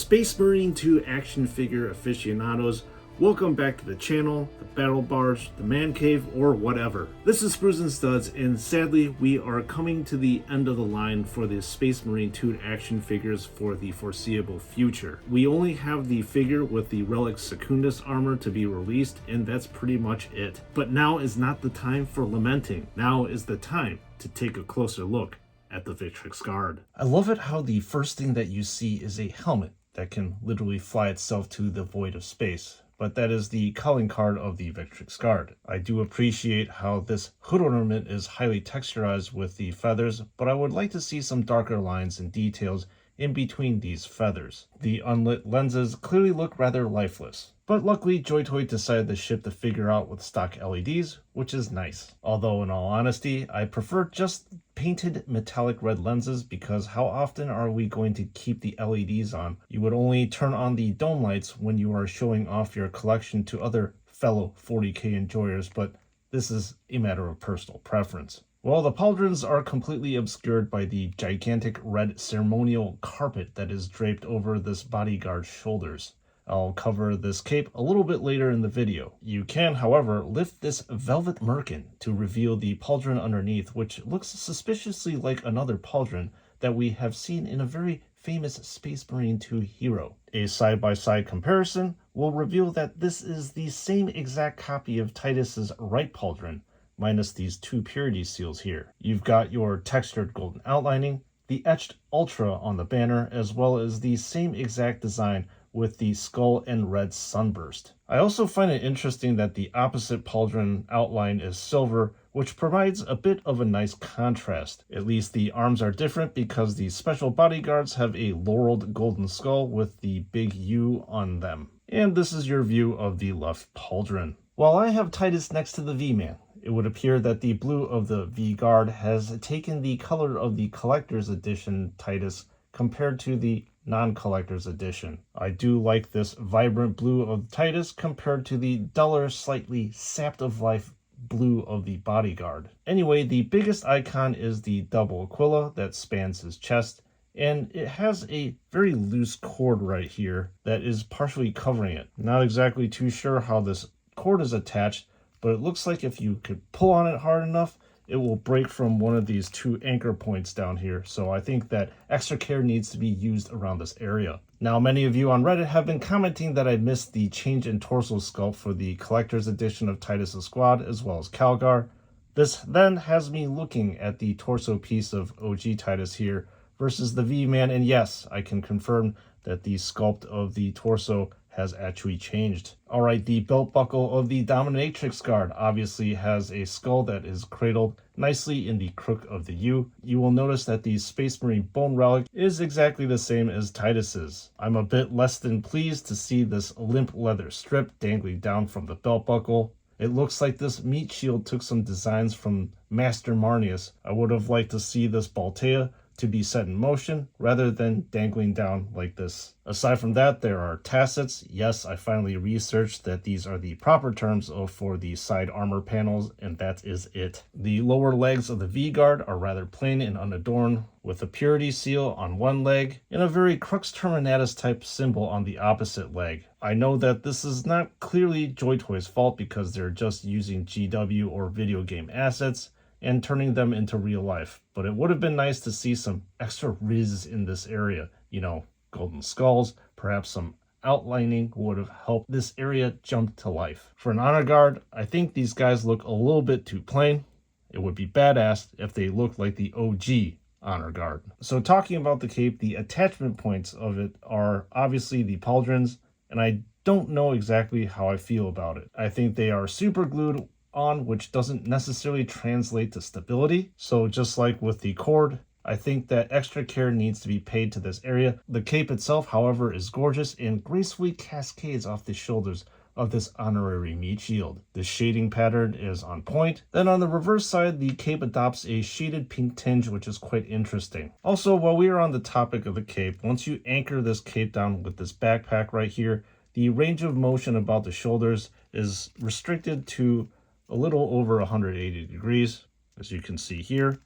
Space Marine 2 action figure aficionados, welcome back to the channel, the Battle Barge, the Man Cave, or whatever. This is Sprues and Studs, and sadly we are coming to the end of the line for the Space Marine 2 action figures for the foreseeable future. We only have the figure with the Relic Secundus armor to be released, and that's pretty much it. But now is not the time for lamenting. Now is the time to take a closer look at the Victrix Guard. I love it how the first thing that you see is a helmet that can literally fly itself to the void of space. But that is the calling card of the Victrix Guard. I do appreciate how this hood ornament is highly texturized with the feathers, but I would like to see some darker lines and details in between these feathers. The unlit lenses clearly look rather lifeless. But luckily, JoyToy decided to ship the figure out with stock LEDs, which is nice. Although in all honesty, I prefer just painted metallic red lenses because how often are we going to keep the LEDs on? You would only turn on the dome lights when you are showing off your collection to other fellow 40K enjoyers, but this is a matter of personal preference. Well, the pauldrons are completely obscured by the gigantic red ceremonial carpet that is draped over this bodyguard's shoulders. I'll cover this cape a little bit later in the video. You can, however, lift this velvet merkin to reveal the pauldron underneath, which looks suspiciously like another pauldron that we have seen in a very famous Space Marine 2 hero. A side-by-side comparison will reveal that this is the same exact copy of Titus's right pauldron, minus these two purity seals here. You've got your textured golden outlining, the etched Ultra on the banner, as well as the same exact design with the skull and red sunburst. I also find it interesting that the opposite pauldron outline is silver, which provides a bit of a nice contrast. At least the arms are different because the special bodyguards have a laureled golden skull with the big U on them. And this is your view of the left pauldron. While I have Titus next to the V-Man, it would appear that the blue of the V-Guard has taken the color of the Collector's Edition Titus compared to the non-collector's edition. I do like this vibrant blue of Titus compared to the duller, slightly sapped of life blue of the bodyguard. Anyway, the biggest icon is the double Aquila that spans his chest, and it has a very loose cord right here that is partially covering it. Not exactly too sure how this cord is attached, but it looks like if you could pull on it hard enough, it will break from one of these two anchor points down here. So I think that extra care needs to be used around this area. Now, many of you on Reddit have been commenting that I missed the change in torso sculpt for the collector's edition of Titus' squad, as well as Calgar. This then has me looking at the torso piece of OG Titus here versus the V-Man, and yes, I can confirm that the sculpt of the torso has actually changed. Alright, the belt buckle of the Dominatrix Guard obviously has a skull that is cradled nicely in the crook of the U. You will notice that the Space Marine bone relic is exactly the same as Titus's. I'm a bit less than pleased to see this limp leather strip dangling down from the belt buckle. It looks like this meat shield took some designs from Master Marneus. I would have liked to see this Baltea to be set in motion rather than dangling down like this. Aside from that, there are tassets. Yes, I finally researched that these are the proper terms for the side armor panels, and that is it. The lower legs of the V-Guard are rather plain and unadorned, with a purity seal on one leg and a very Crux Terminatus type symbol on the opposite leg. I know that this is not clearly JoyToy's fault because they're just using GW or video game assets and turning them into real life. But it would have been nice to see some extra riz in this area. You know, golden skulls, perhaps some outlining would have helped this area jump to life. For an honor guard, I think these guys look a little bit too plain. It would be badass if they looked like the OG honor guard. So talking about the cape, the attachment points of it are obviously the pauldrons, and I don't know exactly how I feel about it. I think they are super glued on, which doesn't necessarily translate to stability. So just like with the cord, I think that extra care needs to be paid to this area. The cape itself, however, is gorgeous and gracefully cascades off the shoulders of this honorary meat shield. The shading pattern is on point. Then on the reverse side, the cape adopts a shaded pink tinge, which is quite interesting. Also, while we are on the topic of the cape, once you anchor this cape down with this backpack right here, the range of motion about the shoulders is restricted to a little over 180 degrees, as you can see here.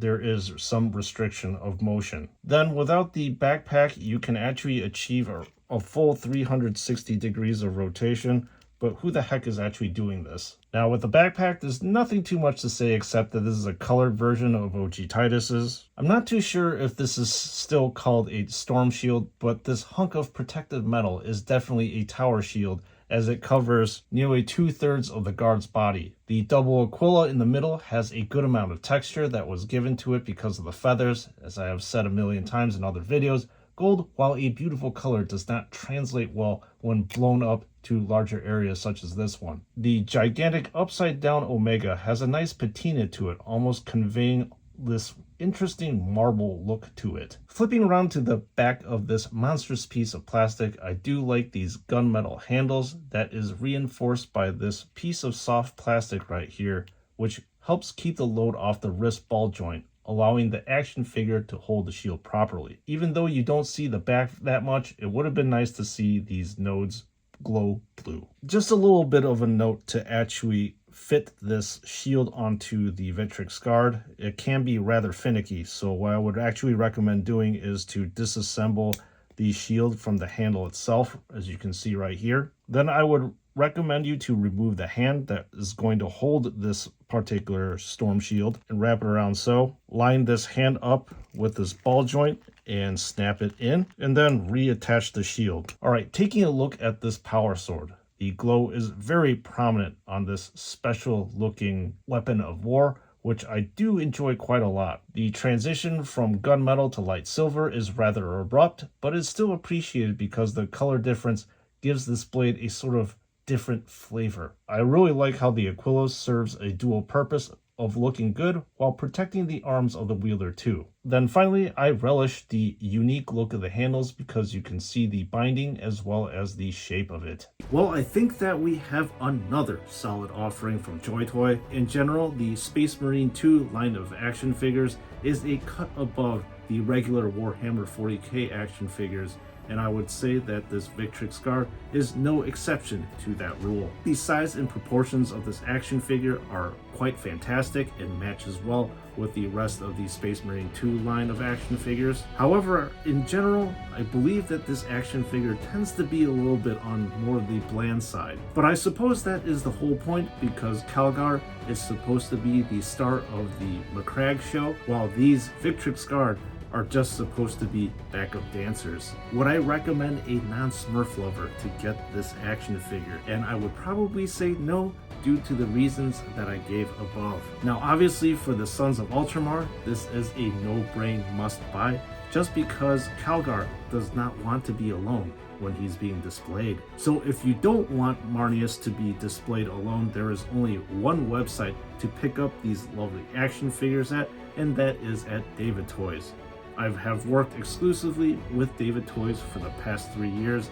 there is some restriction of motion. Then without the backpack, you can actually achieve a full 360 degrees of rotation, but who the heck is actually doing this? Now with the backpack, there's nothing too much to say except that this is a colored version of OG Titus's. I'm not too sure if this is still called a storm shield, but this hunk of protective metal is definitely a tower shield, as it covers nearly 2/3 of the guard's body. The double Aquila in the middle has a good amount of texture that was given to it because of the feathers. As I have said a million times in other videos, gold, while a beautiful color, does not translate well when blown up to larger areas such as this one. The gigantic upside down Omega has a nice patina to it, almost conveying this interesting marble look to it. Flipping around to the back of this monstrous piece of plastic, I do like these gunmetal handles that is reinforced by this piece of soft plastic right here, which helps keep the load off the wrist ball joint, allowing the action figure to hold the shield properly. Even though you don't see the back that much, it would have been nice to see these nodes glow blue. Just a little bit of a note to actually fit this shield onto the Victrix Guard. It can be rather finicky, so what I would actually recommend doing is to disassemble the shield from the handle itself, as you can see right here. Then I would recommend you to remove the hand that is going to hold this particular storm shield and wrap it around so. Line this hand up with this ball joint and snap it in, and then reattach the shield. All right, taking a look at this power sword. The glow is very prominent on this special looking weapon of war, which I do enjoy quite a lot. The transition from gunmetal to light silver is rather abrupt, but is still appreciated because the color difference gives this blade a sort of different flavor. I really like how the Aquila serves a dual purpose of looking good while protecting the arms of the wielder too. Then finally, I relish the unique look of the handles because you can see the binding as well as the shape of it. Well, I think that we have another solid offering from JoyToy. In general, the Space Marine 2 line of action figures is a cut above the regular Warhammer 40K action figures, and I would say that this Victrix Guard is no exception to that rule. The size and proportions of this action figure are quite fantastic and matches well with the rest of the Space Marine 2 line of action figures. However, in general, I believe that this action figure tends to be a little bit on more of the bland side. But I suppose that is the whole point, because Calgar is supposed to be the star of the Macragge show, while these Victrix Guard are just supposed to be backup dancers. Would I recommend a non-Smurf lover to get this action figure? And I would probably say no, due to the reasons that I gave above. Now obviously for the Sons of Ultramar, this is a no-brain must-buy, just because Calgar does not want to be alone when he's being displayed. So if you don't want Marneus to be displayed alone, there is only one website to pick up these lovely action figures at, and that is at David Toys. I have worked exclusively with David Toys for the past 3 years,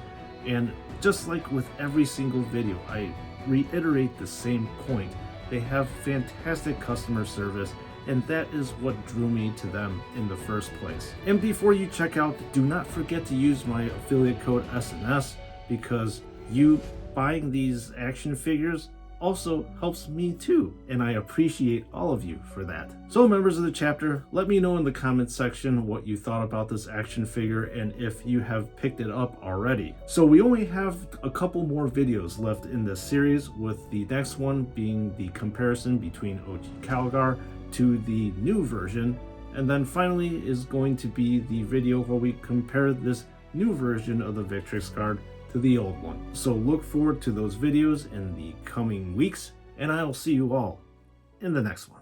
and just like with every single video, I reiterate the same point. They have fantastic customer service, and that is what drew me to them in the first place. And before you check out, do not forget to use my affiliate code SNS, because you buying these action figures also helps me too, and I appreciate all of you for that. So members of the chapter, let me know in the comments section what you thought about this action figure and if you have picked it up already. So we only have a couple more videos left in this series, with the next one being the comparison between OG Calgar to the new version, and then finally is going to be the video where we compare this new version of the Victrix Guard to the old one. So look forward to those videos in the coming weeks, and I will see you all in the next one.